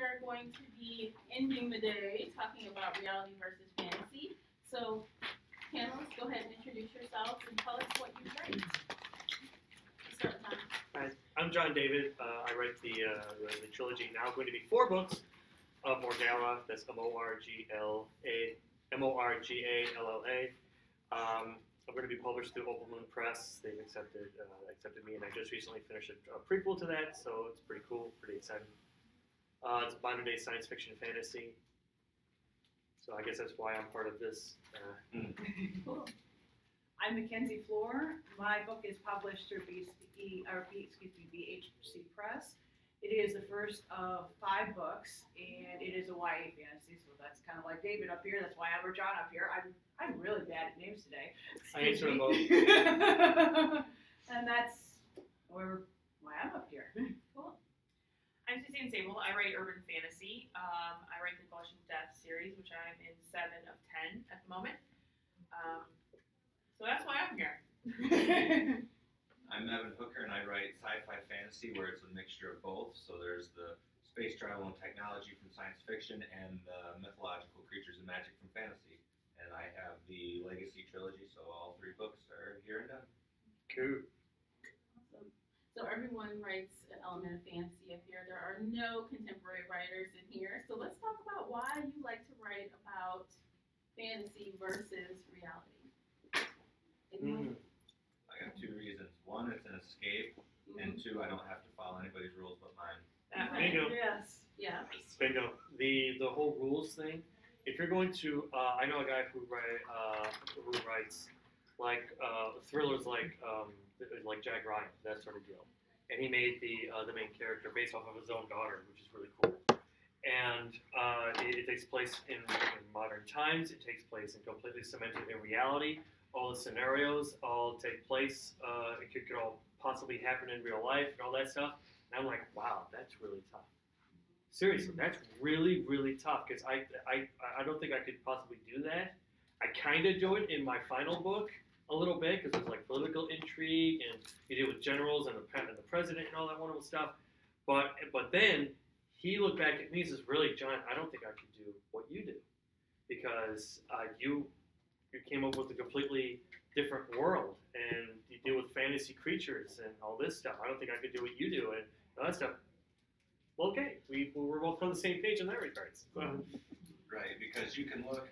are going to be ending the day talking about reality versus fantasy. So, panelists, go ahead and introduce yourselves and tell us what you write. Start time. Hi, I'm Jon David. I write the trilogy, now going to be 4 books of Morgalla. That's Morgalla. I'm going to be published through Opal Moon Press. They've accepted me, and I just recently finished a prequel to that, so it's pretty cool, pretty exciting. It's modern day science fiction fantasy, so I guess that's why I'm part of this. Cool. I'm Mackenzie Flohr. My book is published through BHC Press. It is the first of 5 books, and it is a YA fantasy, so that's kind of like David up here. That's why I have Jon up here. I'm really bad at names today. I answer them both. And that's why I'm up here. Cool. I'm Suzanne Sabol. I write urban fantasy. I write the Collection of Death series, which I'm in 7 of 10 at the moment. So that's why I'm here. I'm Heuker, and I write sci-fi fantasy where it's a mixture of both. So there's the space travel and technology from science fiction and the mythological creatures and magic from fantasy. And I have the Legacy trilogy, so all 3 books are here and done. Cool. Awesome. So everyone writes an element of fantasy up here. There are no contemporary writers in here. So let's talk about why you like to write about fantasy versus reality. I got 2 reasons. 1, it's an escape, and 2, I don't have to follow anybody's rules but mine. Bingo. Yes. Yeah. Bingo. The whole rules thing. If you're going to, I know a guy who writes like thrillers like Jack Ryan, that sort of deal, and he made the main character based off of his own daughter, which is really cool. And it takes place in modern times. It takes place in completely cemented in reality. All the scenarios all take place. It could all possibly happen in real life and all that stuff. And I'm like, wow, that's really tough. Seriously, that's really, really tough because I don't think I could possibly do that. I kind of do it in my final book a little bit because there's like political intrigue and you deal with generals and the president and all that wonderful stuff. But then he looked back at me and says, really, Jon, I don't think I could do what you do because you came up with a completely different world and you deal with fantasy creatures and all this stuff. I don't think I could do what you do and all that stuff. Well, okay, we're both on the same page in that regards. Right, because you can look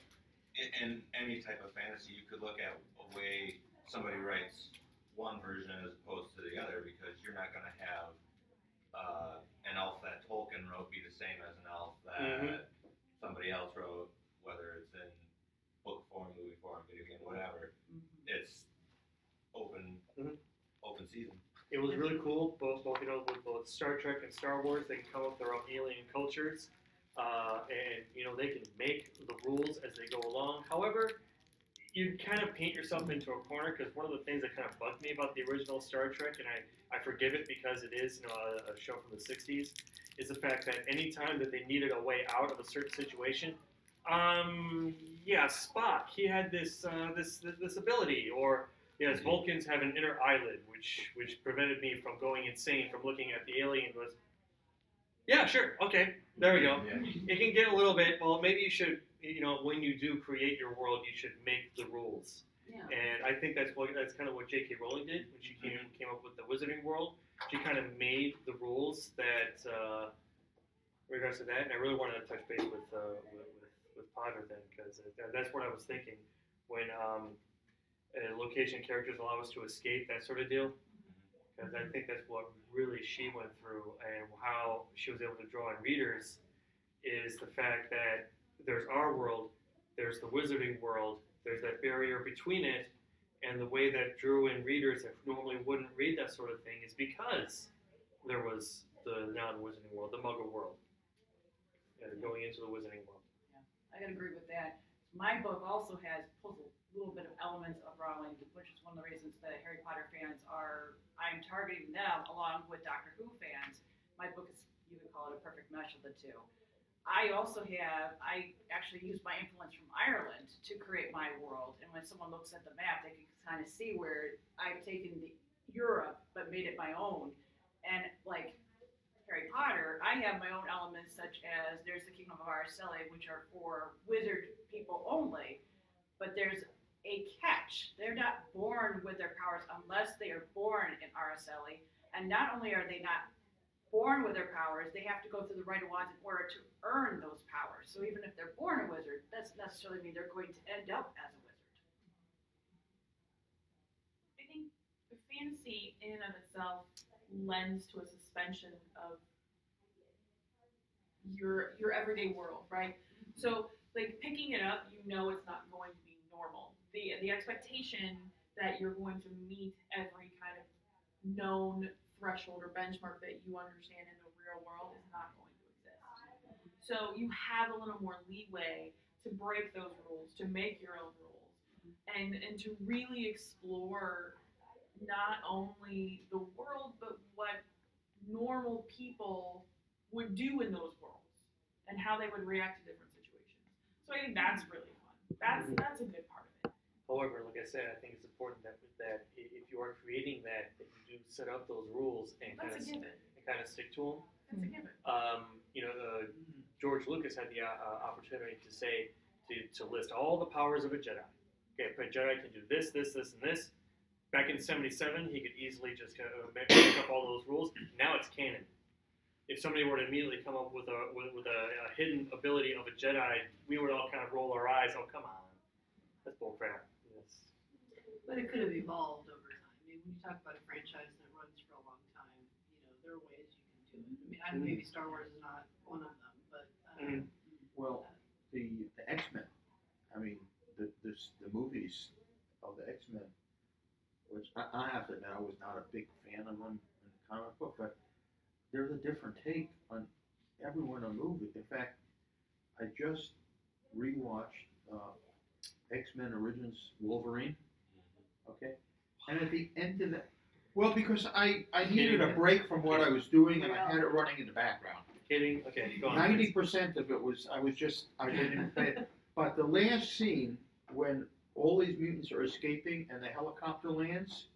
in any type of fantasy, you could look at a way somebody writes one version as opposed to the other because you're not going to have an elf that Tolkien wrote be the same as an elf that somebody else wrote, whether it's in book form, movie form, video game, whatever. It's open season. It was really cool, with both Star Trek and Star Wars, they can come up with their own alien cultures, and they can make the rules as they go along. However, you kind of paint yourself into a corner because one of the things that kind of bugged me about the original Star Trek, and I forgive it because it is a show from the 60s, is the fact that any time that they needed a way out of a certain situation, Spock, he had this ability, or yes, Vulcans have an inner eyelid, which prevented me from going insane from looking at the alien. Yeah, sure, okay, there we go. Yeah. It can get a little bit. Well, maybe you should, when you do create your world, you should make the rules. Yeah. And I think that's kind of what J.K. Rowling did when she came up with the Wizarding World. She kind of made the rules that in regards to that. And I really wanted to touch base with Potter then because that's what I was thinking when. Location characters allow us to escape, that sort of deal. Because I think that's what really she went through and how she was able to draw in readers is the fact that there's our world, there's the Wizarding world, there's that barrier between it, and the way that drew in readers that normally wouldn't read that sort of thing is because there was the non-Wizarding world, the Muggle world, going into the Wizarding world. Yeah, I can agree with that. My book also pulls a little bit of elements of Rowling, which is one of the reasons that Harry Potter fans I'm targeting them along with Doctor Who fans. My book is, you could call it a perfect mesh of the 2. I actually use my influence from Ireland to create my world, and when someone looks at the map, they can kind of see where I've taken Europe but made it my own. And like Harry Potter, I have my own elements such as there's the Kingdom of Araceli, which are for wizard people only, but there's a catch. They're not born with their powers unless they are born in Araceli, and not only are they not born with their powers, they have to go through the rite of wands in order to earn those powers. So even if they're born a wizard, that doesn't necessarily mean they're going to end up as a wizard. I think the fantasy in and of itself lends to a suspension of your everyday world, right? So like picking it up, you know it's not going to be normal. The expectation that you're going to meet every kind of known threshold or benchmark that you understand in the real world is not going to exist. So you have a little more leeway to break those rules, to make your own rules, and to really explore not only the world, but what normal people would do in those worlds and how they would react to different situations. So I think that's really fun. That's a good part of it. However, like I said, I think it's important that if you are creating that you do set up those rules and kind That's a given. of stick to them. That's a given. George Lucas had the opportunity to say to list all the powers of a Jedi. Okay, a Jedi can do this, this, this, and this. Back in '77, he could easily just make up all those rules. Now it's canon. If somebody were to immediately come up with a hidden ability of a Jedi, we would all kind of roll our eyes. Oh, come on, that's bullcrap. Yes. But it could have evolved over time. I mean, when you talk about a franchise that runs for a long time, there are ways you can do it. I mean, maybe Star Wars is not one of them, but well, the X-Men. I mean, the movies of the X-Men, which I have to admit I was not a big fan of them in the comic book, but there's a different take on every one of the movies. In fact, I just rewatched X-Men Origins Wolverine. Okay, and at the end of that, well, because I needed a break from what I was doing, and I had it running in the background. Kidding? Okay, go on. 90% of it was I didn't pay. But the last scene when all these mutants are escaping and the helicopter lands,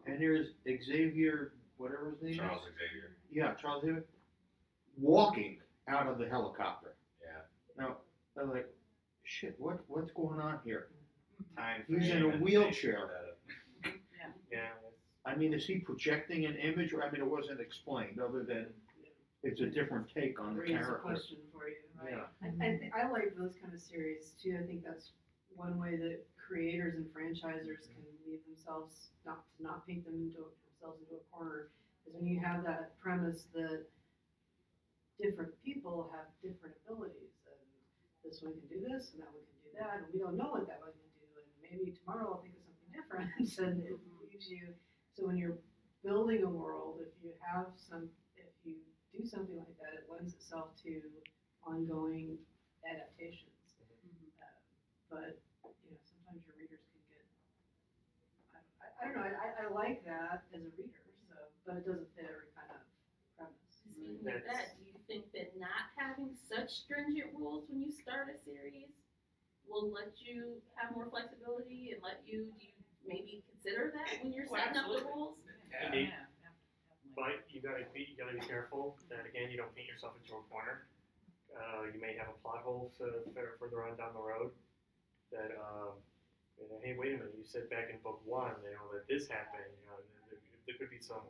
and there's Xavier, whatever his name Charles is. Xavier. Yeah, Charles Xavier, walking out of the helicopter. Yeah. Now I'm like, shit, what's going on here? Time He's in frame a and wheelchair. Yeah. I mean, is he projecting an image? I mean, it wasn't explained other than it's a different take on the raise a character. question for you, right? Yeah. And I like those kind of series too. I think that's one way that creators and franchisers can leave themselves not paint themselves into a corner. Is when you have that premise that different people have different abilities, and this one can do this, and that one can do that, and we don't know what that one can do, and maybe tomorrow I'll think of something different, and it leaves you. So when you're building a world, if you do something like that, it lends itself to ongoing adaptations. But sometimes your readers can get. I don't know. I like that as a reader. So, but it doesn't fit every kind of premise. Speaking of that, do you think that not having such stringent rules when you start a series will let you have more flexibility and do you maybe consider that when you're setting up the rules? Indeed. But you gotta be careful that again you don't paint yourself into a corner. You may have a plot hole further on down the road. That hey, wait a minute, you said back in book 1, that this happened. There could be some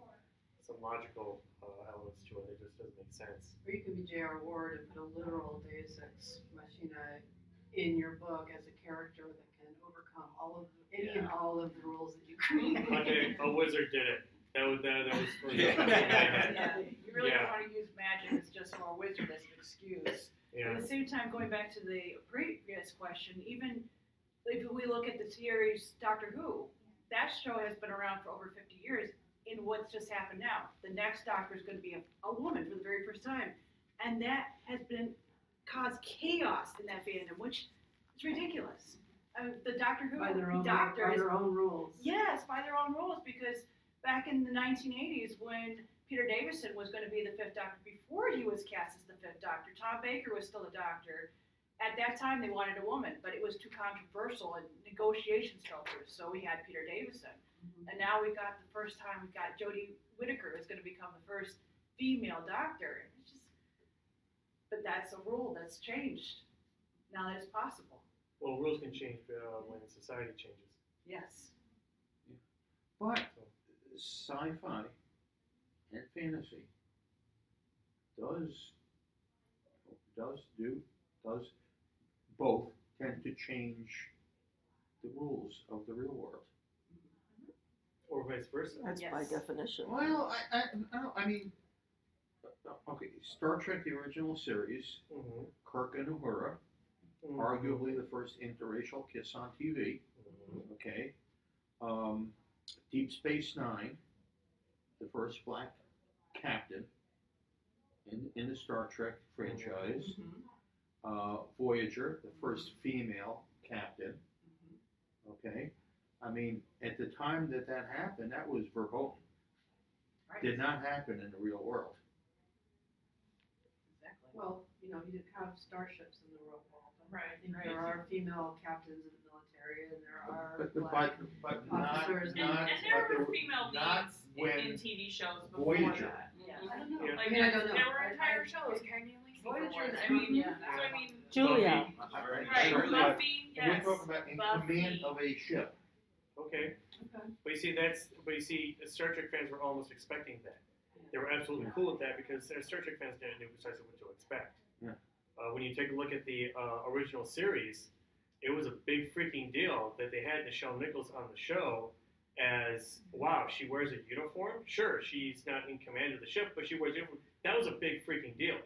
logical elements to it that just doesn't make sense. Or you could be J.R. Ward and put a literal Deus Ex Machina in your book as a character that can overcome any and all of the rules that you create. Okay, a wizard did it. That was Yeah, you really don't want to use magic as just for a wizard as an excuse. Yeah. At the same time, going back to the previous question, even if we look at the series Doctor Who, that show has been around for over 50 years. In what's just happened now, the next Doctor is going to be a woman for the very first time, and that has caused chaos in that fandom, which is ridiculous. The Doctor Who by their own rules. Yes, by their own rules, because back in the 1980s when Peter Davison was going to be the 5th Doctor, before he was cast as the 5th Doctor, Tom Baker was still the Doctor. At that time, they wanted a woman, but it was too controversial and negotiations fell through, so we had Peter Davison. And now the first time we got Jodie Whittaker is going to become the first female doctor. It's just, but that's a rule that's changed. Now that it's possible. Well, rules can change when society changes. Yes. But sci-fi and fantasy does both tend to change the rules of the real world. Or vice versa. That's by Yes. definition. Well, I mean, okay, Star Trek, the original series, Mm-hmm. Kirk and Uhura, arguably the first interracial kiss on TV. Mm-hmm. Okay, Deep Space Nine, the first black captain in the Star Trek franchise. Voyager, the first female captain. Okay, I mean, at the time that happened, that was verboten. Right. Did not happen in the real world. Exactly. Well, you did have starships in the real world. Right, I think right. there are female captains in the military, and there are But black not officers. not And there but were there- female not leads when in TV shows before Voyager. that. Yeah. I don't know. Yeah. Like I mean, I don't know. there were I- entire I- shows, Cagney and Lacey. Voyager for is- I mean, Yeah. so I mean, Julia. Very Sure, early. but Buffy, we're yes. talking about in Buffy. command of a ship. Okay. Okay. But you see, Star Trek fans were almost expecting that. They were absolutely Yeah. cool with that because Star Trek fans didn't know precisely what to expect. Yeah. When you take a look at the original series, it was a big freaking deal that they had Nichelle Nichols on the show as, wow, she wears a uniform? Sure, she's not in command of the ship, but she wears a uniform. That was a big freaking deal.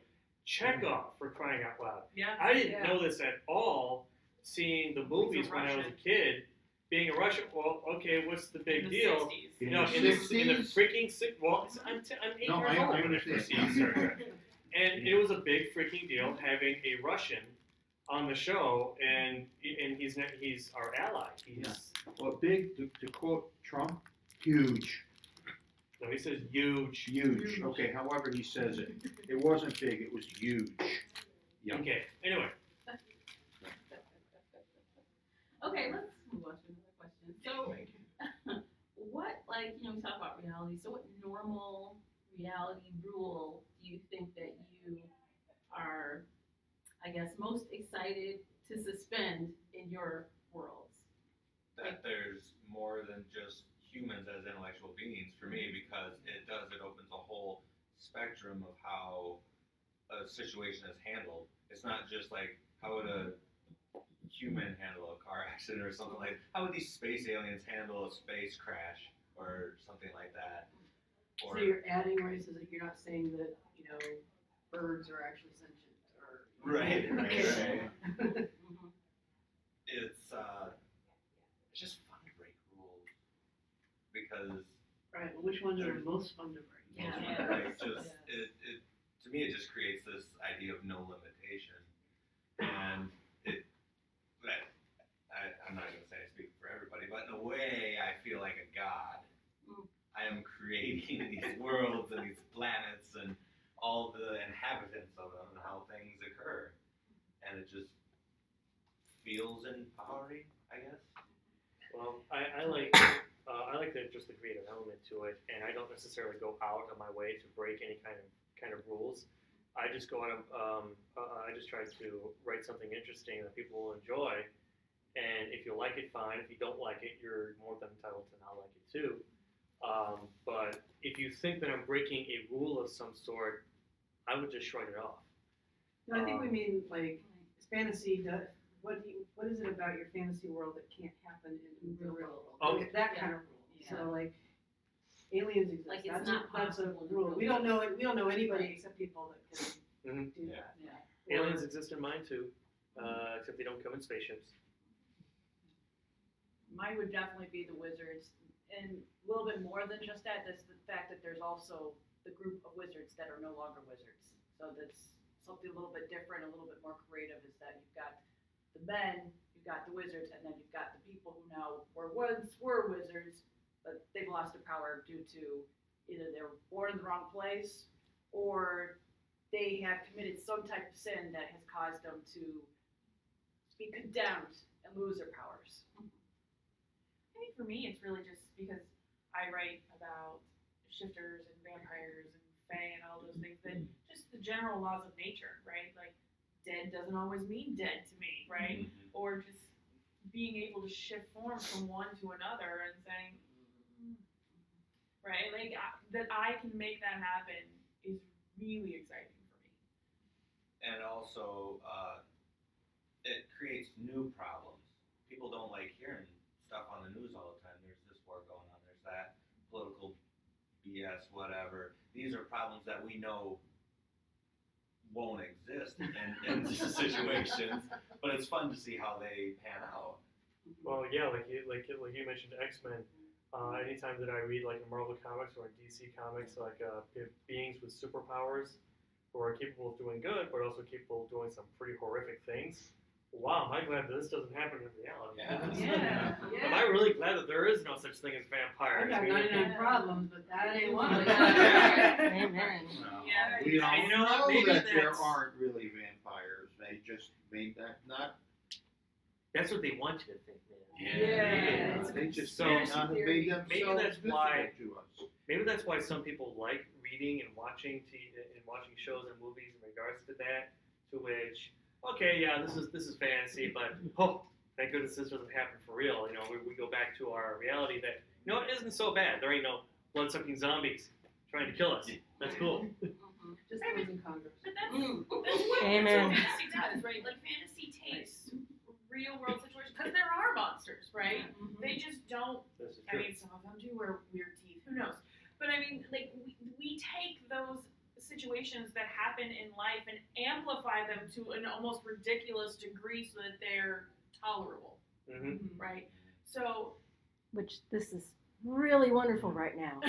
Chekhov, for crying out loud. Yeah. I didn't Yeah. know this at all, seeing the movies when I was a Russian. kid. Being a Russian, well, okay, what's the big in the deal? 60s. In No, the in the 60s? freaking well, I'm 8 No, years I old when I first understand. seen Star Trek, and it was a big freaking deal having a Russian on the show, and he's our ally. He's Well, big, to quote Trump, huge. no, he says huge. Huge. Okay, however he says it. It wasn't big, it was huge. Yeah. Okay, anyway, Okay, let's move on to another question. So, what, we talk about reality, so what normal reality rule do you think that you are, I guess, most excited to suspend in your worlds? That there's more than just humans as intellectual beings for me, because it opens a whole spectrum of how a situation is handled. It's not just like, how would a human handle a car accident or something like that? How would these space aliens handle a space crash or something like that? Or So you're adding races, like you're not saying that, birds are actually sentient or. Right, Okay. it's just fun to break rules because Right, well, which ones are most fun to break? Yeah. like, just it to me it just creates this idea of no limitation, and I'm not going to say I speak for everybody, but in a way I feel like a god. I am creating these worlds and these planets and all the inhabitants of them and how things occur, and it just feels empowering, I guess. well, I like just the creative element to it, and I don't necessarily go out of my way to break any kind of rules. I just go out of I just try to write something interesting that people will enjoy. And if you like it, fine. If you don't like it, you're more than entitled to not like it too. But if you think that I'm breaking a rule of some sort, I would just shrug it off. No, I think we mean like fantasy. What is it about your fantasy world that can't happen in the real world? Okay. Like, that kind of rule. Yeah. So like aliens exist. Like, it's that's not that's a possible to rule. We really- don't know it. We don't know anybody except people that can Mhm. do Yeah. that. Yeah. Aliens exist in mine too, except they don't come in spaceships. Mine would definitely be the wizards, and a little bit more than just that. That's the fact that there's also the group of wizards that are no longer wizards. So that's something a little bit different, a little bit more creative. Is that you've got the men, you've got the wizards, and then you've got the people who now once were wizards, but they've lost their power due to either they were born in the wrong place or they have committed some type of sin that has caused them to be condemned and lose their powers. I think for me, it's really just because I write about shifters and vampires and fae and all those things, that just the general laws of nature, right? Like, dead doesn't always mean dead to me, right? Or just being able to shift form from one to another and saying, right? Like, that I can make that happen is really exciting for me. And also, it creates new problems. People don't like hearing stuff on the news all the time. There's this war going on, there's that, political BS, whatever. These are problems that we know won't exist in situations, but it's fun to see how they pan out. Well, yeah, like you mentioned X-Men. Anytime that I read like Marvel comics or DC comics, like beings with superpowers who are capable of doing good, but also capable of doing some pretty horrific things. Wow, am I glad that this doesn't happen in reality. Yeah. Am I really glad that there is no such thing as vampires? I've got 99 problems, but that ain't one of them. Amen. Yeah, We don't you know what, know maybe that there that's- aren't really vampires. They just made that not. That's what they want you to think, man. Yeah. It's a They just So- may not have made themselves Maybe that's why- visible to us. Maybe that's why some people like reading and watching watching shows and movies in regards to that. To which, okay, yeah, this is fantasy, but thank goodness this doesn't happen for real. You know, we go back to our reality that it isn't so bad. There ain't no blood-sucking zombies trying to kill us. That's cool. Just the ones in Congress. But that's what Amen. fantasy does, right? Like, fantasy takes real world situations, because there are monsters, right? They just don't. This is I true. mean, some of them do wear weird teeth. Who knows? But I mean, like, we take those situations that happen in life and amplify them to an almost ridiculous degree so that they're tolerable, right? So. Which this is really wonderful right now.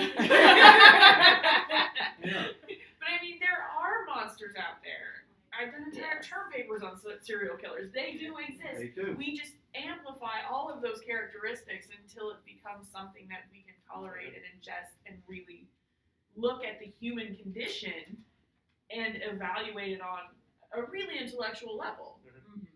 Yeah. But I mean, there are monsters out there. I've done entire term papers on serial killers. They do exist. They do. We just amplify all of those characteristics until it becomes something that we can tolerate and ingest and really look at the human condition and evaluate it on a really intellectual level.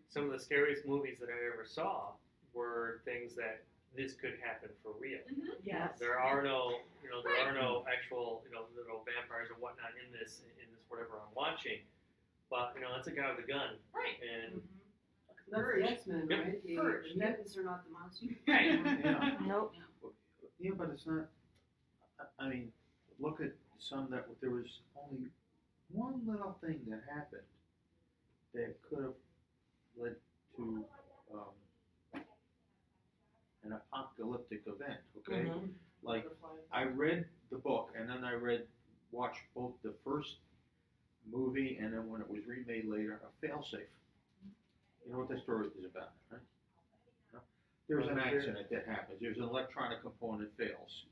Some of the scariest movies that I ever saw were things that this could happen for real. Yes. There are no, there are no actual, little vampires or whatnot in this whatever I'm watching. But it's a guy with a gun, Right. and That's the X-Men, Yep. right? The Purge. mutants are not the monsters. Right. Yeah. Nope. Yeah, but it's not. I mean, look at some that there was only one little thing that happened that could have led to an apocalyptic event. Okay, like I read the book and then watched both the first movie and then when it was remade later, a failsafe. You know what the story is about, right? No? There's an accident that happens. There's an electronic component fails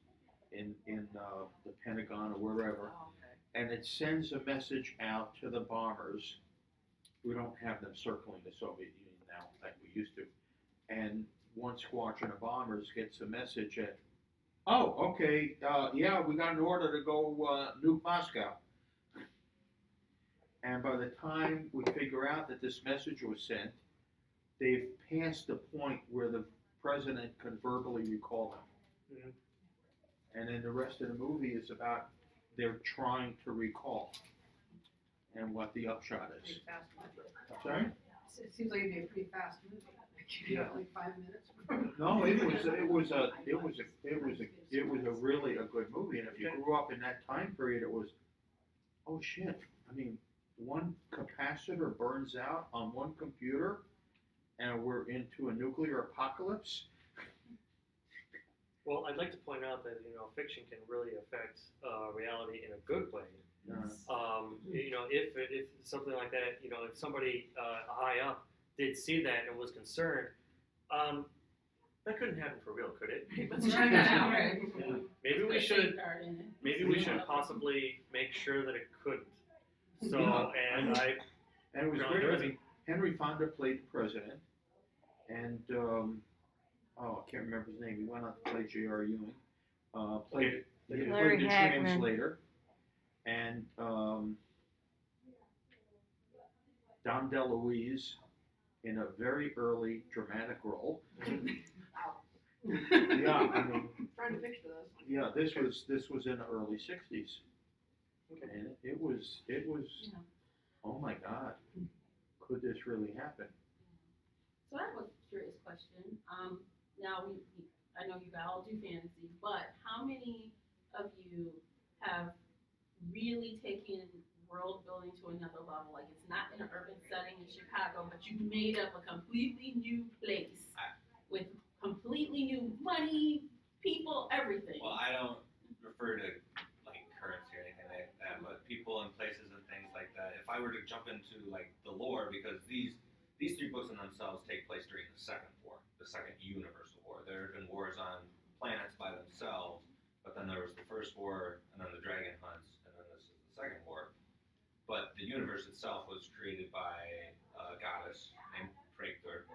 in the Pentagon or wherever, and it sends a message out to the bombers. We don't have them circling the Soviet Union now like we used to. And one squadron of bombers gets a message at, oh, okay, yeah, we got an order to go nuke Moscow. And by the time we figure out that this message was sent, they've passed the point where the president can verbally recall them. And then the rest of the movie is about they're trying to recall and what the upshot is. Pretty fast movie. Sorry? It seems like it'd be a pretty fast movie. Yeah. Like 5 minutes. No, it was a really a good movie, and if you grew up in that time period, it was, oh shit. I mean, one capacitor burns out on one computer, and we're into a nuclear apocalypse. well, I'd like to point out that fiction can really affect reality in a good way. If something like that, if somebody high up did see that and was concerned, that couldn't happen for real, could it? Let's check that out. Right. Maybe we should possibly make sure that it couldn't. So, and it was great. Henry Fonda played the president, and I can't remember his name. He went on to play J.R. Ewing. Played Larry the Hagman. translator, and Dom DeLuise in a very early dramatic role. Yeah, I mean, Trying to picture this. yeah, this was in the early '60s, And it was, Yeah. oh my God, could this really happen? So I have a curious question. Now I know you all do fantasy, but how many of you have really taken world building to another level? Like it's not in an urban setting in Chicago, but you made up a completely new place with completely new money, people, everything. Well, I don't refer to like currency or anything like that, but people and places and things like that. If I were to jump into like the lore, because these three books in themselves take place during the Second War, the Second Universal War. There have been wars on planets by themselves, but then there was the First War, and then the Dragon Hunts, and then this is the Second War. But the universe itself was created by a goddess named Heuker,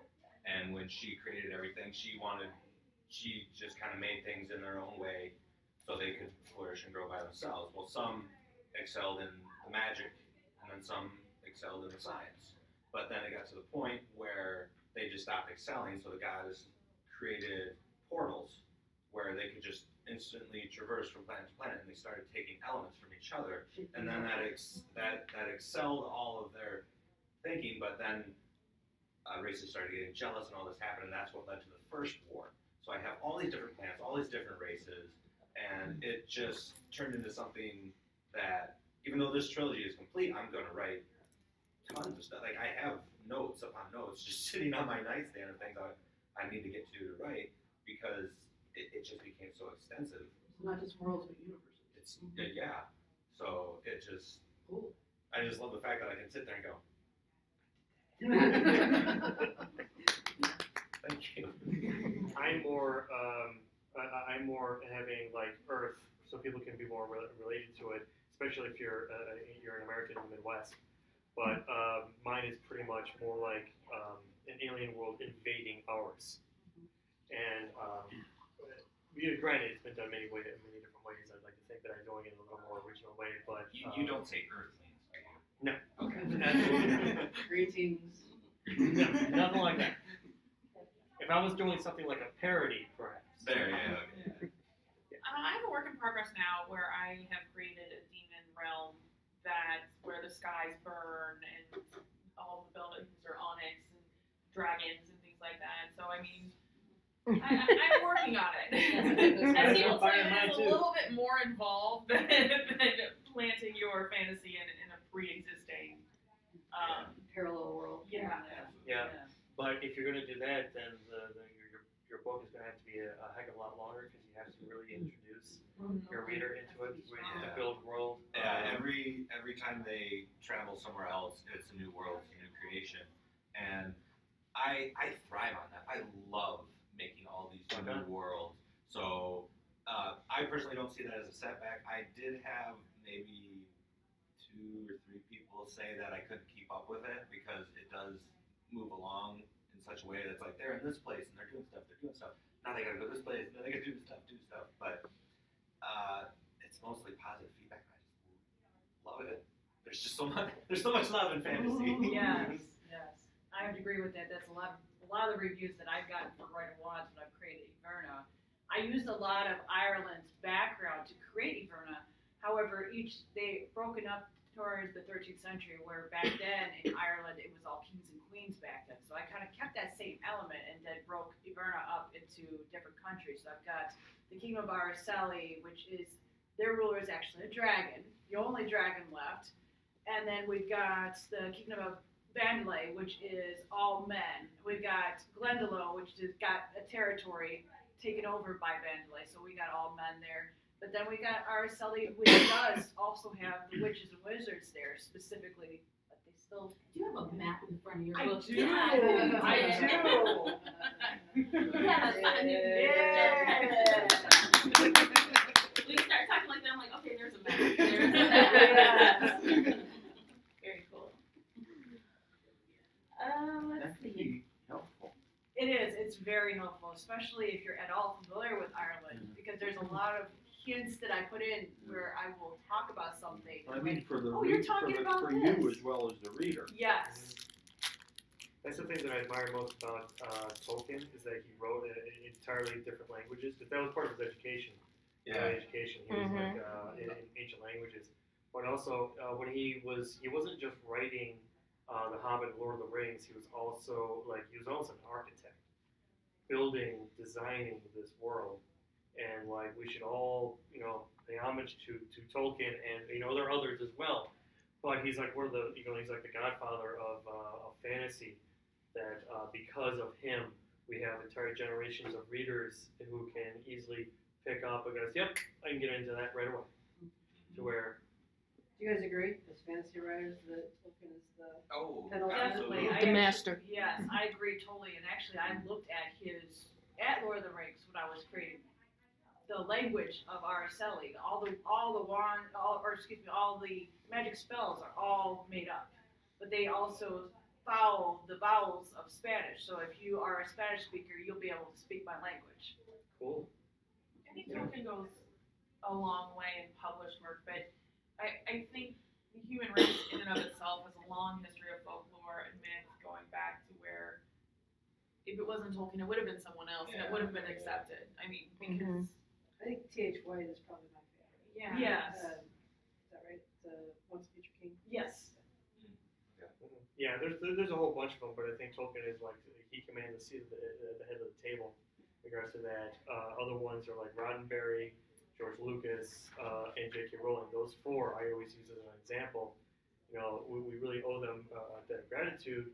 and when she created everything, she just kind of made things in their own way so they could flourish and grow by themselves. Well, some excelled in the magic, and then some excelled in the science. But then it got to the point where they just stopped excelling, so the goddess created portals where they could just instantly traverse from planet to planet, and they started taking elements from each other, and then that excelled all of their thinking. But then races started getting jealous, and all this happened, and that's what led to the First War. So I have all these different planets, all these different races, and it just turned into something that, even though this trilogy is complete, I'm going to write tons of stuff. Like I have notes upon notes just sitting on my nightstand of things I need to get to write, because it just became so extensive. It's not just worlds, but universes. Yeah. So it just, Cool. I just love the fact that I can sit there and go, thank you. I'm more having like Earth, so people can be more related to it, especially if you're an American in the Midwest. But mine is pretty much more like an alien world invading ours. And granted, it's been done many different ways. I'd like to think that I'm doing it in a little more original way, but You don't say Earthlings, do you? No. Okay. Absolutely not. Greetings. No, nothing like that. If I was doing something like a parody, perhaps. There, yeah. Okay. I have a work in progress now where I have created a demon realm that's where the skies burn and all the buildings are onyx and dragons and things like that. So I mean, I'm working on it. As people tell you, it's a little bit more involved than planting your fantasy in a pre-existing Parallel world. Yeah. Yeah. But if you're going to do that, then your book is going to have to be a heck of a lot longer, because you have to really introduce your reader into it, to build world. Yeah, every time they travel somewhere else, it's a new world, it's a new creation. And I thrive on that. I love making all these new worlds. So I personally don't see that as a setback. I did have maybe 2 or 3 people say that I couldn't keep up with it, because it does move along in such a way that's like they're in this place and they're doing stuff. Now they gotta go this place, and then they gotta do stuff. But it's mostly positive feedback. I just love it. There's so much love in fantasy. Yes. I have to agree with that. That's a lot of the reviews that I've gotten for Writer Wands when I've created Everna. I used a lot of Ireland's background to create Everna. However, they broken up towards the 13th century, where back then in Ireland it was all kings and queens back then. So I kind of kept that same element and then broke Everna up into different countries. So I've got the Kingdom of Araceli, which is, their ruler is actually a dragon, the only dragon left. And then we've got the Kingdom of Bandalay, which is all men. We've got Glendalough, which has got a territory taken over by Bandalay. So we got all men there. But then we got Araceli, which does also have the witches and wizards there specifically, but they still. Do you have a map in front of your I book? do. Yeah, I do. Yeah. We start talking like that. I'm like, okay, there's a map. There's a map. Very cool. Let's That could see. be helpful. It is. It's very helpful, especially if you're at all familiar with Ireland, because there's a lot of hints that I put in where I will talk about something. I mean, for the oh, you're talking about for this. you as well as the reader. Yes. That's the thing that I admire most about Tolkien, is that he wrote in entirely different languages, because that was part of his education. He was like in ancient languages. but also when he wasn't just writing The Hobbit and Lord of the Rings, he was also an architect, building, designing this world, and like we should all pay homage to Tolkien, and there are others as well, but he's like one of the he's like the godfather of fantasy. That because of him, we have entire generations of readers who can easily pick up and goes, yep, I can get into that right away. To where. Do you guys agree, as fantasy writers, that Tolkien is the Oh, penultimate? absolutely. I The actually- master. Yes, I agree totally. And actually, I looked at Lord of the Rings when I was creating the language of Araceli. All the magic spells are all made up, but they also follow the vowels of Spanish. So if you are a Spanish speaker, you'll be able to speak my language. Cool. I think Tolkien goes a long way in published work, but I think the human race in and of itself has a long history of folklore and myth going back to where if it wasn't Tolkien, it would have been someone else, and it would have been accepted. I mean, because I think T.H. White is probably my favorite. yeah, Yes. Is that right? The Once a Future King? Yes. Yeah, there's a whole bunch of them, but I think Tolkien is like he commands the seat at the head of the table in regards to that. Other ones are like Roddenberry, George Lucas, and J.K. Rowling. Those four I always use as an example. We really owe them that gratitude.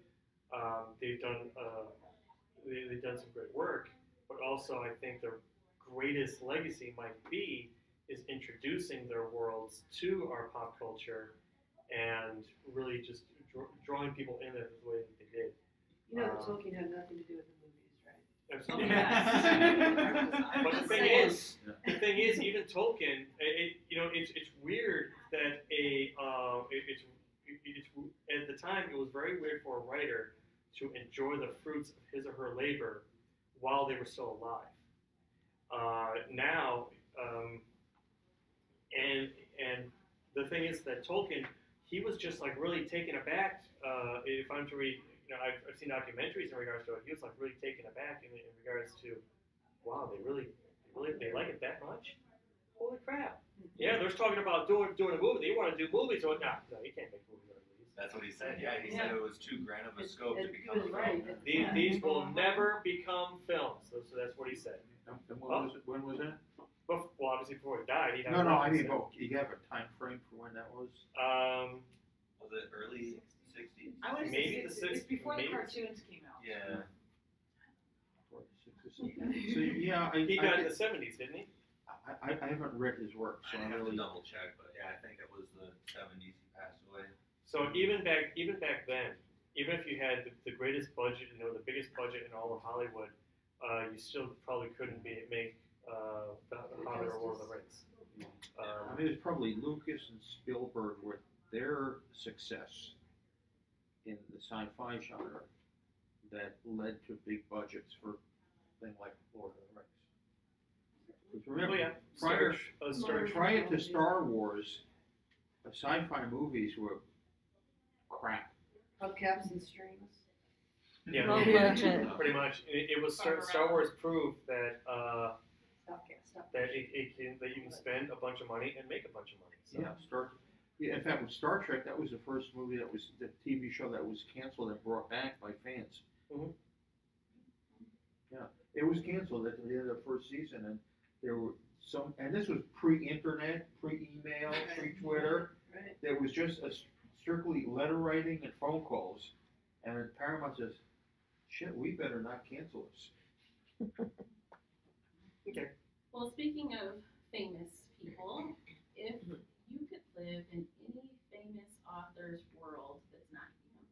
They've done some great work, but also I think their greatest legacy might be is introducing their worlds to our pop culture and really just drawing people in it the way that they did. You know that Tolkien had nothing to do with the movies, right? Absolutely. yes. But the thing is, even Tolkien, it's weird that it's at the time it was very weird for a writer to enjoy the fruits of his or her labor while they were still alive. Now, and the thing is that Tolkien, he was just like really taken aback. If I'm to read, I've seen documentaries in regards to it. He was like really taken aback in regards to, wow, they like it that much? Holy crap! Yeah, they're talking about doing a movie. They want to do movies. No, you can't make movies out of these. That's what he said. Yeah, he said it was too grand of a scope to It become a was film. right. These will never become films. So that's what he said. And when was that? Well, obviously before he died, he died. No, I mean, you have a time frame for when that was? Was it early 60s? I would Maybe say the it's before the maybe. cartoons came out. Yeah. So yeah, He died in the 70s, didn't he? I haven't read his work, so I'd I have to really. double check, but yeah, I think it was the 70s he passed away. So even back then, even if you had the greatest budget, the biggest budget in all of Hollywood, you still probably couldn't make The Hobbit or Lord of the Rings. I mean, it's probably Lucas and Spielberg with their success in the sci-fi genre that led to big budgets for things like Lord of the Rings. Because remember, prior to Star Wars, the sci-fi movies were crap. Hubcaps and strings. Yeah, Low budget. pretty much. It was Star Wars proved that that you can spend a bunch of money and make a bunch of money. So. Yeah, in fact, with Star Trek, that was the first movie that was the TV show that was canceled and brought back by fans. Mm-hmm. Yeah, it was canceled at the end of the first season, and there were and this was pre-internet, pre-email, pre-Twitter. Right. There was just strictly letter writing and phone calls, and then Paramount says, "Shit, we better not cancel this." Okay. Well, speaking of famous people, if you could live in any famous author's world that's not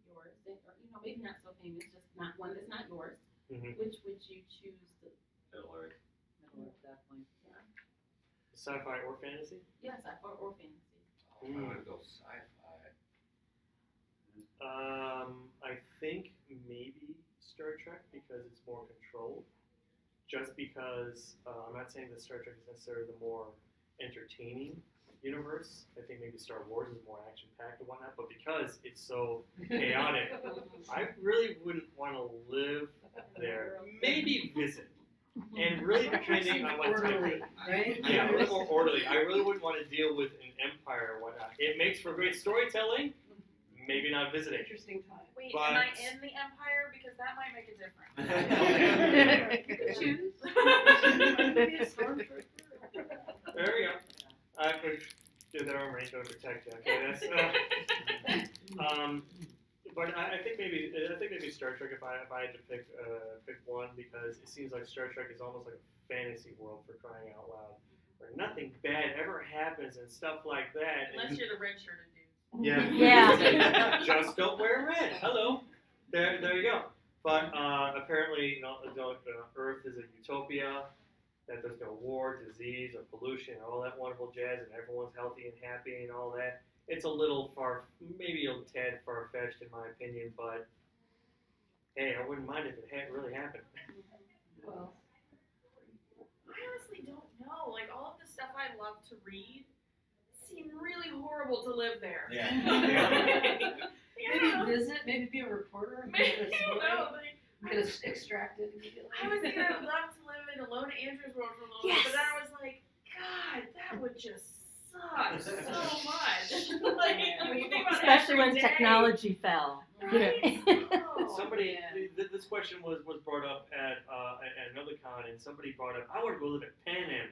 yours, or maybe not so famous, just not one that's not yours, Mm-hmm. which would you choose to? Middle-earth. Definitely. Sci-fi or fantasy? Yes, or fantasy. I would go sci-fi. I think maybe Star Trek because it's more controlled. Just because I'm not saying that Star Trek is necessarily the more entertaining universe. I think maybe Star Wars is more action-packed and whatnot. But because it's so chaotic, I really wouldn't want to live there. Maybe visit. And really depending on what type Orderly, right? yeah, a little more orderly. I really wouldn't want to deal with an empire or whatnot. It makes for great storytelling, maybe not visiting. Interesting time. Wait, But- am I in the Empire? Because that might make a difference. Choose. There we go. I could do that arm range to protect you. Okay, that's. But I think maybe Star Trek if I had to pick one because it seems like Star Trek is almost like a fantasy world for crying out loud, where nothing bad ever happens and stuff like that. Unless you're the red shirted dude. Yeah. Yeah. Just don't wear red. Hello. There you go. But apparently, Earth is a utopia. That there's no war, disease, or pollution, and all that wonderful jazz, and everyone's healthy and happy and all that. It's a little maybe a tad far-fetched in my opinion, but hey, I wouldn't mind if it really happened. Well, I honestly don't know. Like, all of the stuff I love to read seem really horrible to live there. Yeah. maybe visit, maybe be a reporter. And Maybe, get a story, no, like, get it extracted immediately. I was thinking I would love to live in Alona Andrews' world for a little bit, but then I was like, God, that would just suck so much. Like, when you think about Especially when every day, technology fell. Right? Oh, Somebody, man. this question was brought up at another con, and somebody brought up, I want to go live at Pan Am.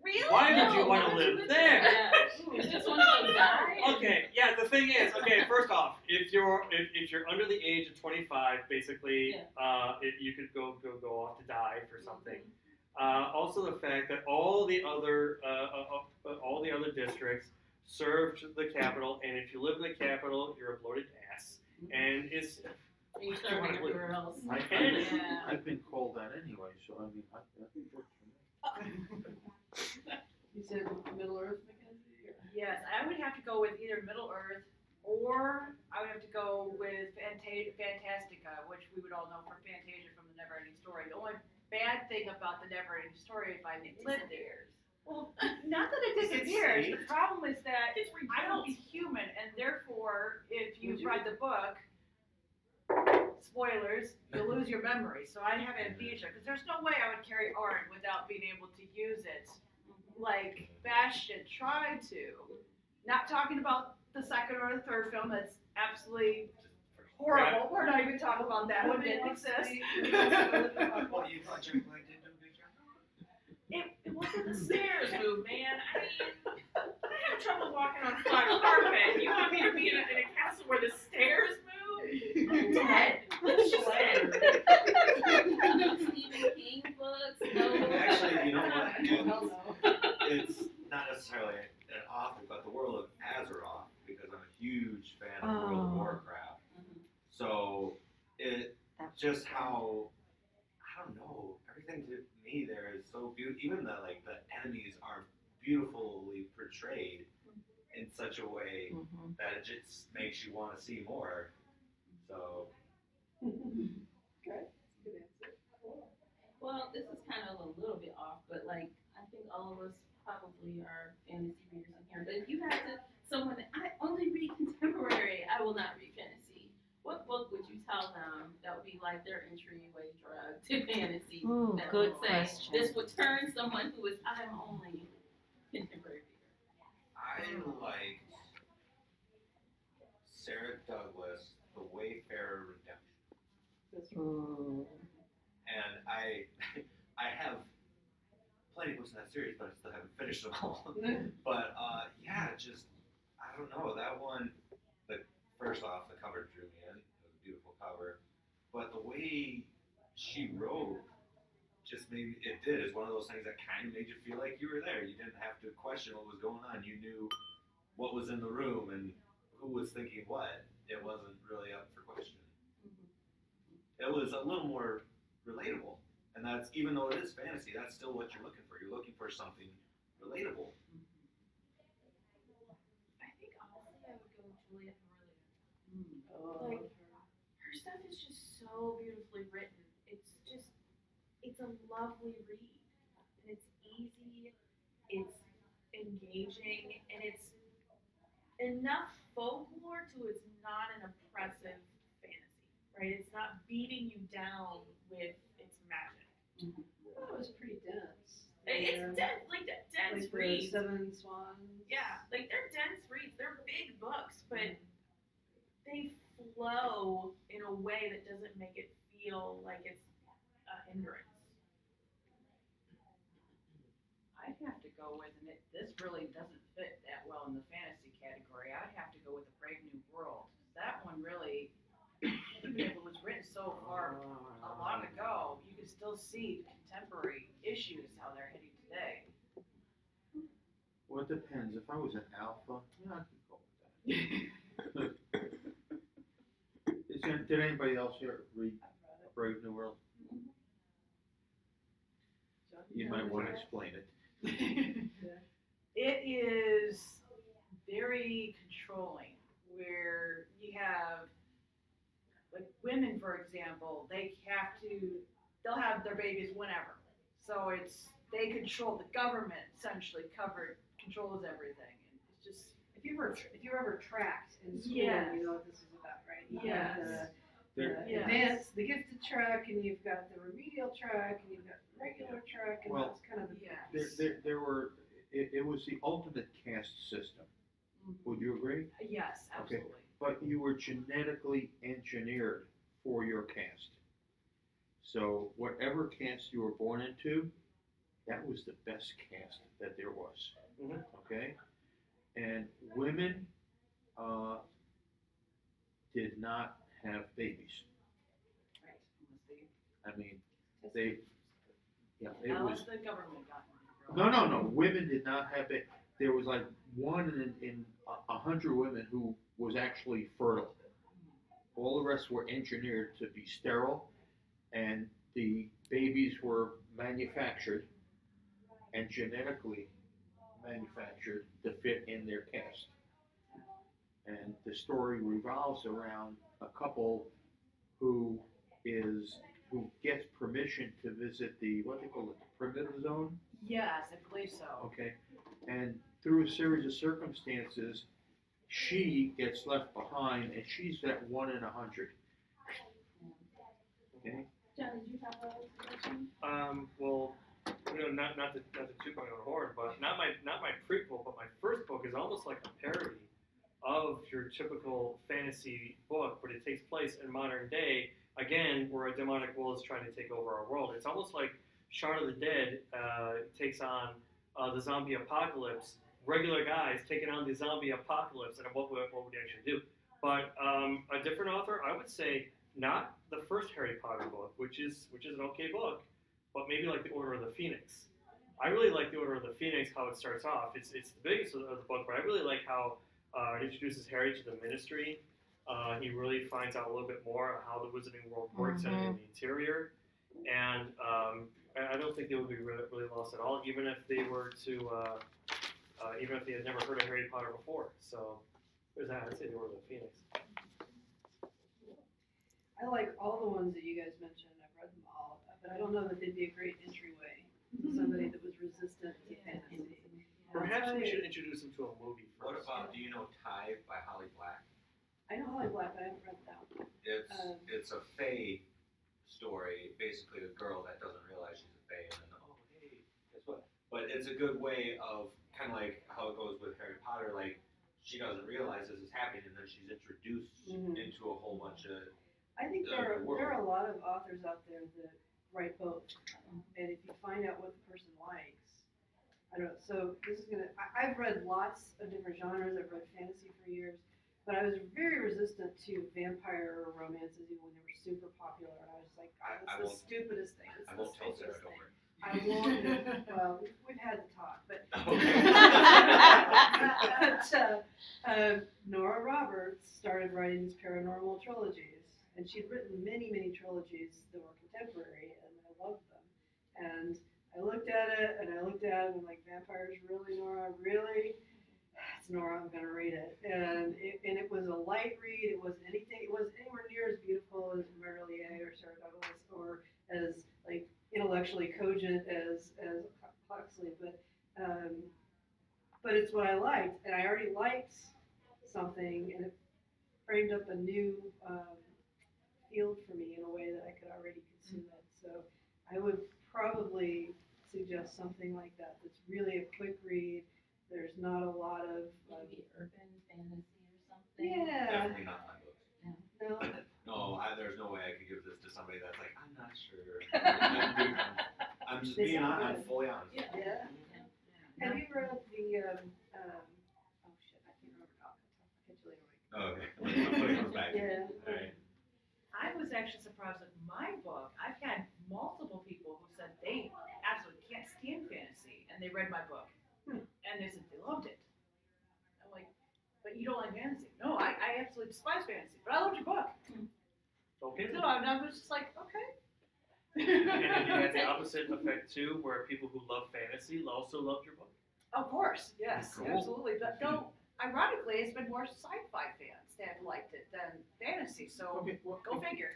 Really? Why would you No, want why to would you live live there? You just want to go die? Okay, yeah. The thing is, okay. First off, if you're under the age of 25, basically, you could go off to die for something. Also, the fact that all the other districts served the capital, and if you live in the capital, you're a bloated ass, and it's. You starving everywhere else. I've been called that anyway, so I mean, I think it works for me. You said Middle Earth, Mackenzie? Or? Yes, I would have to go with either Middle Earth or I would have to go with Fantastica, which we would all know from Fantasia from the Neverending Story. The only bad thing about the Neverending Story, if I lived there, well, not that it disappears. The problem is that It's I don't rebuilt. be human, and therefore, if you Would you? read the book, spoilers, you'll lose your memory. So I have amnesia because there's no way I would carry Orin without being able to use it, like Bastion tried to. Not talking about the second or the third film. That's absolutely horrible. We're not even talking about that one. Didn't exist. Well, you thought Jack Black didn't do a good job? It wasn't the stairs move, man. I mean, I have trouble walking on flat carpet. You want me to be in a castle where the stairs move? I'm dead. Let's just end. No Stephen King books, no. Actually, you know what? Hell no. It's not necessarily an author, but the world of Azeroth, because I'm a huge fan of World of Oh. Warcraft. So it just how I don't know, everything to me there is so beautiful. Even the enemies are beautifully portrayed in such a way Mhm. that it just makes you want to see more. So Okay, good answer. Well, this is kind of a little bit off, but I think all of us probably are fantasy readers in here. But if you had someone that I only read contemporary, I will not read fantasy. What book would you tell them that would be like their entryway drug to fantasy? Ooh, that good would say, question. this would turn someone who is I'm only contemporary reader. I liked Sarah Douglas, The Wayfarer Redemption. Ooh. And I have plenty of books in that series, but I still haven't finished them all. But yeah, just I don't know, that one. First off, the cover drew me in. It was a beautiful cover, but the way she wrote just maybe it did. It's one of those things that kind of made you feel like you were there. You didn't have to question what was going on. You knew what was in the room and who was thinking what. It wasn't really up for question. It was a little more relatable. And that's, even though it is fantasy, that's still what you're looking for. You're looking for something relatable. I think honestly I would go with Juliet Norley. Oh, Like, her stuff is just so beautifully written. It's a lovely read. And it's easy, it's engaging, and it's enough folklore to it's not an oppressive fantasy, right? It's not beating you down with its magic. thought it was pretty dense. It's dense, like dense Like the reads. Seven Swans. Yeah, like they're dense reads. They're big books, but they flow in a way that doesn't make it feel like it's a hindrance. I'd have to go with, and this really doesn't fit that well in the fantasy category. I'd have to go with the Brave New World. That one really, even if it was written so far long ago, you can still see contemporary issues how they're hitting today. Well, it depends. If I was an alpha, yeah, I could go with that. Did anybody else here read Brave New World? You might want to explain it. It is very controlling, where you have, like women, for example, they'll have their babies whenever. So they control, the government essentially controls everything. And it's just, If you were ever tracked in school, Yes. you know what this is about, right? You Yes. have There- the Yes. advanced, the gifted track, and you've got the remedial track, and you've got the regular track, and Well, that's kind of the Yeah. It was the ultimate caste system. Would you agree? Yes, absolutely. But you were genetically engineered for your caste. So whatever caste you were born into, that was the best caste that there was. Mhm. Okay? And women did not have babies. Right. Unless I mean, they, yeah, it unless was, the government got involved. no, women did not have it. There was like one in 100 women who was actually fertile. All the rest were engineered to be sterile, and the babies were manufactured and genetically manufactured to fit in their caste. And the story revolves around a couple who gets permission to visit the, what they call it, the primitive zone. Yes, I believe so. Okay, and through a series of circumstances, she gets left behind, and she's that 1 in 100. Okay. John, did you have a question? Well, not to toot my own horn, but not my prequel, but my first book is almost like a parody of your typical fantasy book, but it takes place in modern day. Again, where a demonic will is trying to take over our world. It's almost like Shaun of the Dead takes on the zombie apocalypse. Regular guys taking on the zombie apocalypse, and what would they actually do? But a different author, I would say, not the first Harry Potter book, which is an okay book, but maybe like the Order of the Phoenix. I really like the Order of the Phoenix, how it starts off. It's the biggest of the book, but I really like how it introduces Harry to the Ministry. He really finds out a little bit more on how the Wizarding world works in the interior, and I don't think they would be really lost at all, even if they were to, even if they had never heard of Harry Potter before. So there's that. I'd say the Order of the Phoenix. I like all the ones that you guys mentioned. I've read them all, but I don't know that they'd be a great entryway to somebody that was resistant to fantasy. Perhaps we should introduce them to a movie What first. about, do you know Tithe by Holly Black? I know Holly Black, but I haven't read that one. It's a fae story, basically a girl that doesn't realize she's a fae, and then, oh, hey, guess what? But it's a good way of, kind of like how it goes with Harry Potter, like, she doesn't realize this is happening, and then she's introduced into a whole bunch of, I think there are a lot of authors out there that write both, and if you find out what the person likes, I don't know. So this is I've read lots of different genres. I've read fantasy for years, but I was very resistant to vampire romances even when they were super popular, and I was like, God, it's the stupidest thing. It's I the won't tell Sarah, stupidest don't thing. worry. I won't. Well, we've had the talk, but Nora Roberts started writing these paranormal trilogies, and she'd written many, many trilogies that were contemporary, and I loved them. And I looked at it, and I'm like, vampires, really, Nora? Really? It's Nora, I'm gonna read it. And it was a light read. It wasn't anywhere near as beautiful as Marillier or Sarah Douglas, or as like intellectually cogent as Huxley, but it's what I liked, and I already liked something, and it framed up a new field for me in a way that I could already consume it. So I would probably suggest something like that. That's really a quick read. There's not a lot of Maybe urban fantasy or something. yeah. Definitely not my books. No. No, there's no way I could give this to somebody that's like, I'm not sure. I'm just This being is honest. I'm good. fully honest. Yeah. Have you read the oh shit, I can't remember. I'll catch you later. Oh, okay. When it comes back. Yeah. All right. I was actually surprised with my book. I've had multiple people who said they absolutely can't stand fantasy, and they read my book, and they said they loved it. I'm like, but you don't like fantasy? No, I absolutely despise fantasy, but I loved your book. Okay. So I was just like, okay. And then you had the opposite effect too, where people who love fantasy also loved your book. Of course, yes, Cool. absolutely. But no, ironically, it's been more sci-fi fans that liked it than fantasy. So Okay, well, go figure.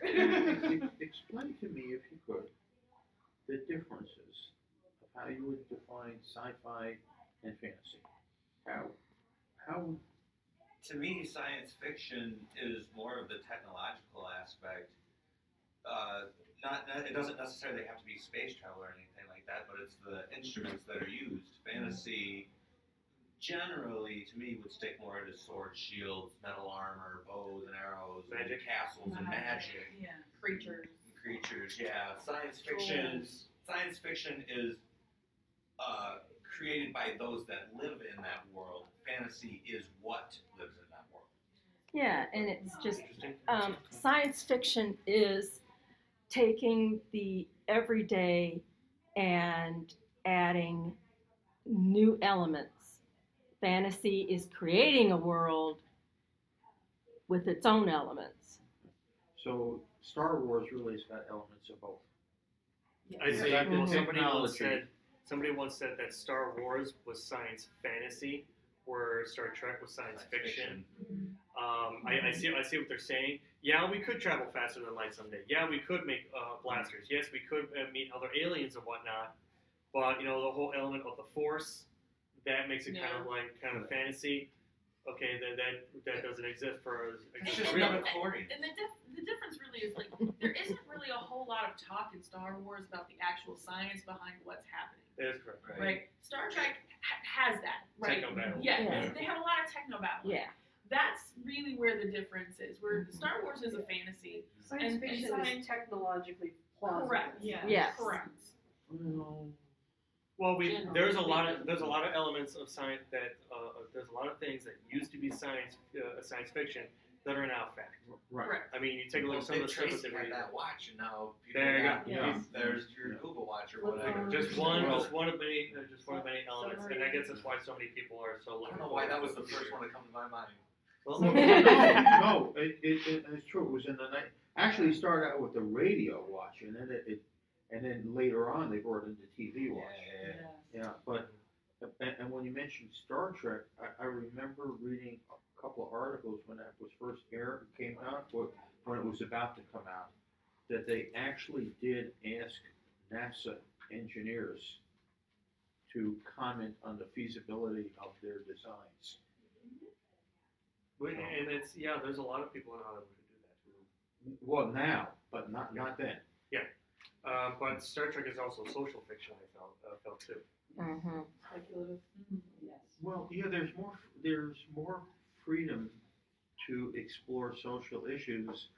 explain to me, if you could, the differences of how you would define sci-fi and fantasy. How To me, science fiction is more of the technological aspect. It doesn't necessarily have to be space travel or anything like that, but it's the instruments that are used. Fantasy, generally, to me, would stick more to swords, shields, metal armor, bows and arrows, Magic. and castles and magic. Yeah. Creatures. Creatures, yeah. Science fiction is created by those that live in that world. Fantasy is what lives in that world. Yeah, and it's just Interesting. science fiction is taking the everyday and adding new elements. Fantasy is creating a world with its own elements. so Star Wars really has got elements of both. I say Got the well, technology. somebody once said that Star Wars was science fantasy, where Star Trek was science fiction. I see what they're saying. Yeah, we could travel faster than light someday. Yeah, we could make blasters. Yes, we could meet other aliens and whatnot. But you know, the whole element of the Force, that makes it kind of fantasy. Okay, that doesn't exist for It's just real. midichlorians. And the difference really is like there isn't really a whole lot of talk in Star Wars about the actual science behind what's happening. That is correct. Right? Star Trek has that, right? Techno battle. Yeah, Yeah. they have a lot of techno battle. Yeah. That's really where the difference is. Where Star Wars is a fantasy. Science And fiction science- is technologically plausible. Correct. Yeah. Yes. Correct. Well, there's a lot of elements of science that there's a lot of things that used to be science fiction that are now fact. Right. Correct. I mean, you take a look at some of the stuff that they had read. that watch, and now people There you got, go. Yeah. there's your Google Watch or Flip whatever. phone. Just one of many elements, and I Submarine. guess that's why so many people are so I looking don't know why that was the first one to come to my mind. Well, No, it's true. It was in the night. Actually, it started out with the radio watch, and then later on they brought in the TV watch. Yeah, but and when you mentioned Star Trek, I remember reading a couple of articles when that was first came out, when it was about to come out, that they actually did ask NASA engineers to comment on the feasibility of their designs. and there's a lot of people in Hollywood who do that too. Well, now, but not then. But Star Trek is also social fiction. I felt too. Mm-hmm. Speculative. Yes. Well, yeah, there's more freedom to explore social issues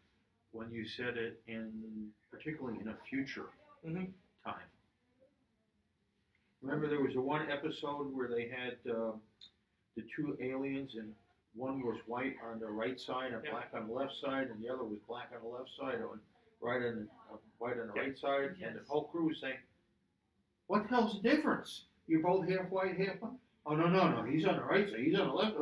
when you set it particularly in a future Mhm. time. Remember, there was one episode where they had the two aliens, and one was white on the right side and black on the left side, and the other was black on the left side and white on the right side, and the whole crew was saying, "What the hell's the difference? You're both half white, half black." "Oh, no, he's on the right side, he's on the left."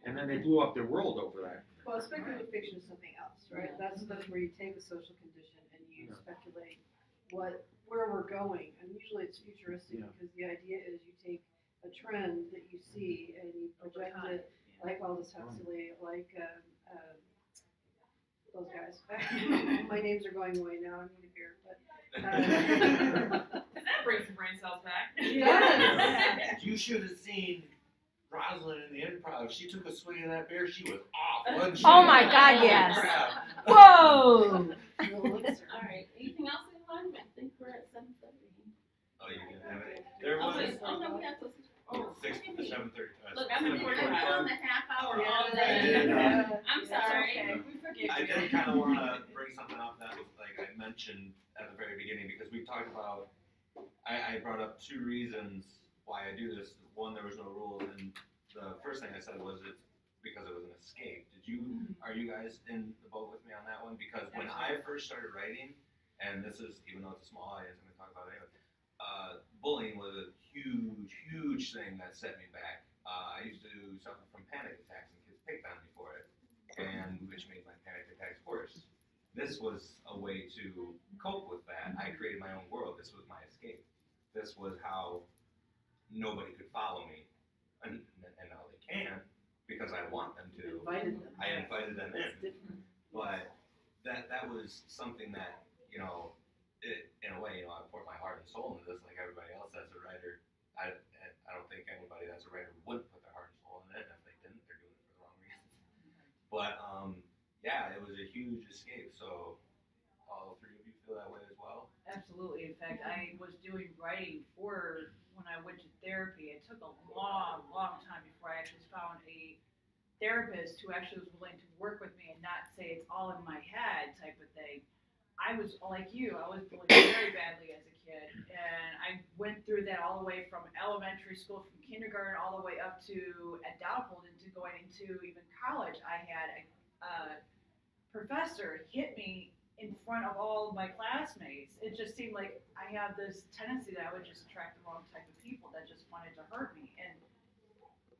And then they blew up their world over that. Well, speculative fiction is something else, right? That's where you take a social condition and you speculate where we're going, and usually it's futuristic because the idea is you take a trend that you see and you project it, like Aldous Huxley, like those guys. My names are going away now. I need a beer, but. Does that bring some brain cells back? Yes. You should have seen Rosalind in the Improv. She took a swig of that beer. She was off. Oh my God, yes. Crap. Whoa! All right, anything else anyone? I think we're at 7:30. Oh, you didn't have it? There Oh, was wait, oh no, we have to. Oh, 6 to 7:30. Look, I've been on the half hour all I day. did, I'm sorry. Okay, we forgive I you. did kind of want to bring something up that was like I mentioned at the very beginning because we talked about, I brought up 2 reasons why I do this. One, there was no rules, and the first thing I said was it's because it was an escape. Are you guys in the boat with me on that one? Because when I first started writing, and this is, even though it's a small audience, I'm going to talk about it anyway, bullying was a huge thing that set me back. I used to suffer from panic attacks and kids picked on me for it, and which made my panic attacks worse. This was a way to cope with that. I created my own world. This was my escape. This was how nobody could follow me, and now they can because I want them to. I invited them in, but that was something that, you know, in a way, you know, I poured my heart and soul into this like everybody else as a writer. I don't think anybody that's a writer would put their heart and soul in it. If they didn't, they're doing it for the wrong reasons. But yeah, it was a huge escape. So all 3 of you feel that way as well? Absolutely. In fact, I was doing writing for when I went to therapy. It took a long time before I actually found a therapist who actually was willing to work with me and not say it's all in my head type of thing. I was like you. I was bullied very badly as a kid, and I went through that all the way from elementary school, from kindergarten all the way up to adulthood, into going into even college. I had a professor hit me in front of all of my classmates. It just seemed like I have this tendency that I would just attract the wrong type of people that just wanted to hurt me. And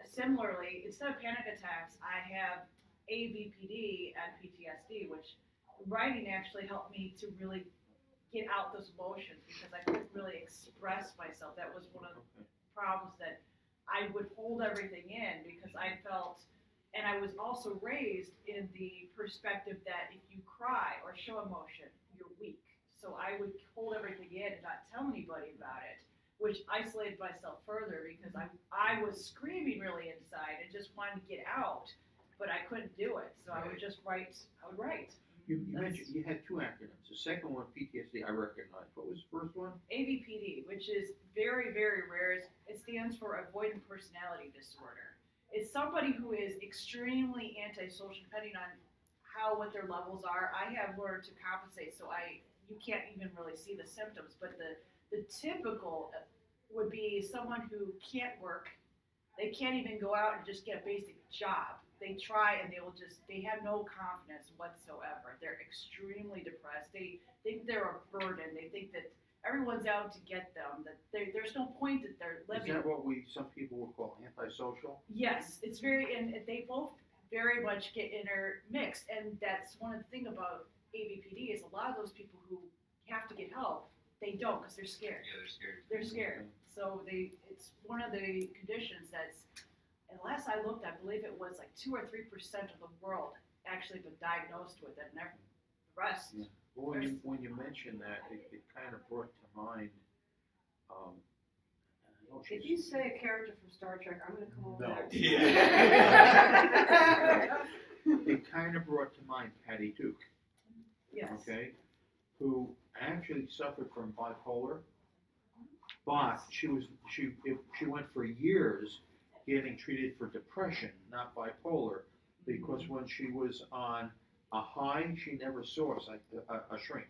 similarly, instead of panic attacks, I have ABPD and PTSD, which writing actually helped me to really get out those emotions because I couldn't really express myself. That was one of the problems, that I would hold everything in because I felt, and I was also raised in the perspective that if you cry or show emotion, you're weak. So I would hold everything in and not tell anybody about it, which isolated myself further because I was screaming really inside and just wanted to get out, but I couldn't do it. So I would just write. I would write. You mentioned you had 2 acronyms. The second one, PTSD, I recognize. What was the first one? ABPD, which is very rare. It stands for Avoidant Personality Disorder. It's somebody who is extremely antisocial, depending on what their levels are. I have learned to compensate, so you can't even really see the symptoms. But the typical would be someone who can't work. They can't even go out and just get a basic job. They try and they have no confidence whatsoever. They're extremely depressed. They think they're a burden. They think that everyone's out to get them, that there's no point that they're living. Is that what some people would call antisocial? Yes, it's and they both very much get intermixed, and that's one of the things about ABPD is a lot of those people who have to get help, they don't because they're scared. Yeah, they're scared. They're scared. So it's one of the conditions that's, and last I looked, I believe it was like 2 or 3% of the world actually been diagnosed with it, and the rest. Yeah. Well, when you mentioned that, it kind of brought to mind. If you say a character from Star Trek, I'm going to come over No. there. Yeah. It kind of brought to mind Patty Duke. Yes. Okay, who actually suffered from bipolar, but she went for years getting treated for depression, not bipolar, because when she was on a high, she never saw a shrink.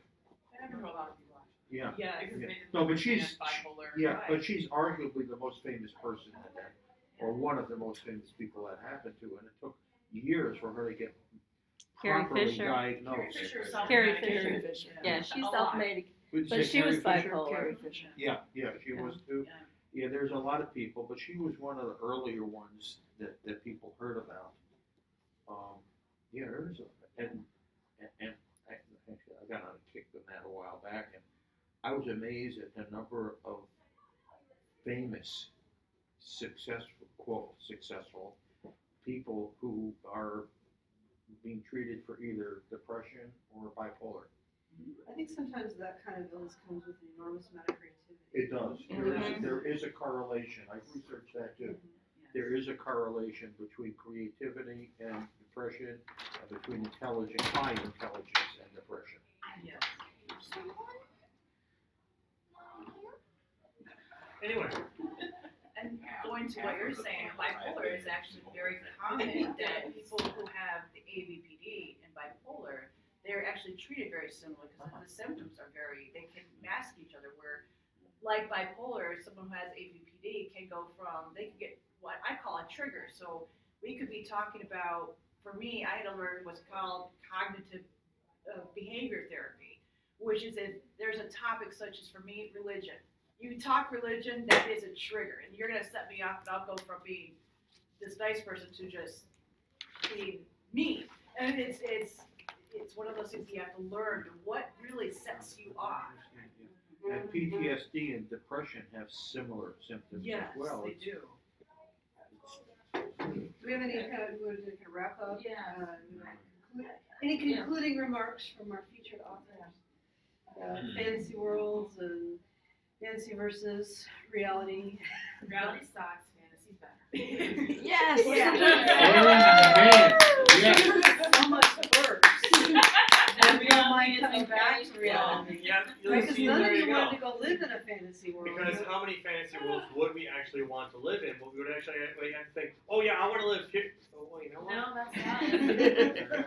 I never know a lot of people actually. Yeah. Yeah, because Yeah. they didn't No, but understand she's bipolar. yeah, Right. but she's arguably the most famous person that, or one of the most famous people that happened to, and it took years for her to get Carrie properly Fisher. diagnosed. Carrie Fisher is Carrie self-medicated. Fisher. Yeah. Yeah, she's A lot. self-made, Would you but say she was Carrie Fisher? bipolar. Yeah, she Yeah. was too. Yeah. Yeah, there's a lot of people, but she was one of the earlier ones that people heard about. Yeah, there's and actually I got on a kick on that a while back, and I was amazed at the number of famous, successful people who are being treated for either depression or bipolar. I think sometimes that kind of illness comes with an enormous amount of creativity. It does. Mhm. There is a correlation. I've researched that too. Yes. There is a correlation between creativity and depression, and between intelligent, high intelligence, and depression. Yes. Anyway, And going to what you're saying, bipolar is actually very common that people who have the ABPD and bipolar, they're actually treated very similar because the symptoms are they can mask each other. Where, like bipolar, someone who has ABPD they can get what I call a trigger. So we could be talking about, for me, I had to learn what's called cognitive behavior therapy, which is if there's a topic such as, for me, religion. You talk religion, that is a trigger, and you're gonna set me off, and I'll go from being this nice person to just being mean. And it's one of those things you have to learn what really sets you off. And PTSD and depression have similar symptoms Yes, as well. they do. Do we have any kind of, would you wrap up? Yeah. Any concluding remarks from our featured authors? Fantasy worlds and fantasy versus reality. Reality sucks, fantasy's better. Yes. So much worse. And we don't mind coming back to reality. yeah, Because none there of you you go. wanted to go live in a fantasy world. Because how many fantasy worlds would we actually want to live in? Well, we would actually think, oh yeah, I want to live here. Oh, well, you know what? No, that's not.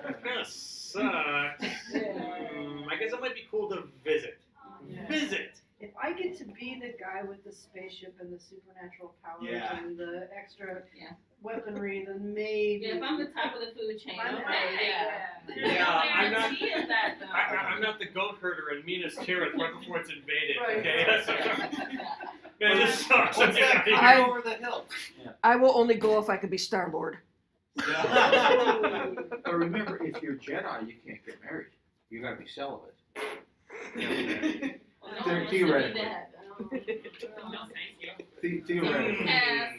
That kind of sucks. I guess it might be cool to visit. Yeah. Visit. If I get to be the guy with the spaceship and the supernatural powers Yeah. and the extra Yeah. weaponry, then maybe. Yeah, if I'm the top of the food chain, I'm okay, right, yeah. Yeah, I'm not. Guarantee of that, though. I'm not the goat herder in Minas Tirith right before it's invaded. Right. Okay, that's man, this sucks. What's that? I- Over the hill. I will only go if I can be starboard. Yeah. But remember, if you're Jedi, you can't get married. You gotta be celibate. Well, no They're one wants to do theoretically. that. No, thank you. Theoretically. Pass.